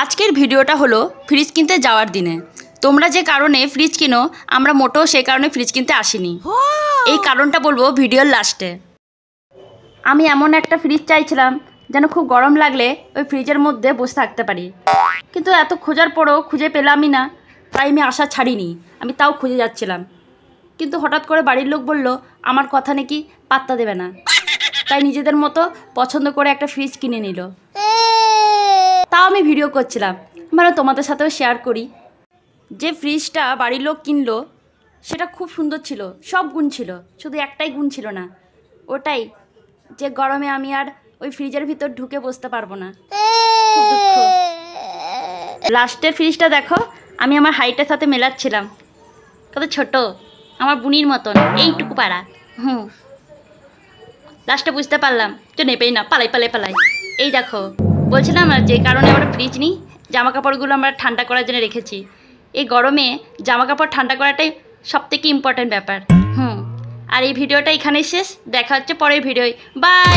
আজকের ভিডিওটা হলো ফ্রিজ কিনতে যাওয়ার দিনে। তোমরা যে কারণে ফ্রিজ কিনো আমরা মোটেও সেই কারণে ফ্রিজ কিনতে আসিনি। এই কারণটা বলবো ভিডিওর লাস্টে। আমি এমন একটা ফ্রিজ চাইছিলাম যেন খুব গরম লাগলে ওই ফ্রিজের মধ্যে বসে থাকতে পারি, কিন্তু এত খোঁজার পরও খুঁজে পেলামই না। তাই আমি আশা ছাড়িনি, আমি তাও খুঁজে যাচ্ছিলাম। কিন্তু হঠাৎ করে বাড়ির লোক বলল আমার কথা নাকি পাত্তা দেবে না, তাই নিজেদের মতো পছন্দ করে একটা ফ্রিজ কিনে নিল। তাও আমি ভিডিও করছিলাম, মানে তোমাদের সাথেও শেয়ার করি। যে ফ্রিজটা বাড়ির লোক কিনলো সেটা খুব সুন্দর ছিল, সব গুণ ছিল, শুধু একটাই গুণ ছিল না, ওটাই যে গরমে আমি আর ওই ফ্রিজের ভিতর ঢুকে বসতে পারবো না। খুব দুঃখ। লাস্টের ফ্রিজটা দেখো, আমি আমার হাইটের সাথে মেলাচ্ছিলাম, কত ছোট, আমার বুনির মতন, এইটুকু পাড়া। লাস্টে বুঝতে পারলাম তো নেবেই না, পালাই পালাই পালাই। এই দেখো বলছিলাম যে কারণে আমরা ফ্রিজ নিই, জামা কাপড়গুলো আমরা ঠান্ডা করার জন্য রেখেছি। এই গরমে জামা কাপড় ঠান্ডা করাটাই সবথেকে ইম্পর্ট্যান্ট ব্যাপার। আর এই ভিডিওটা এখানেই শেষ, দেখা হচ্ছে পরের ভিডিওয়। বাই।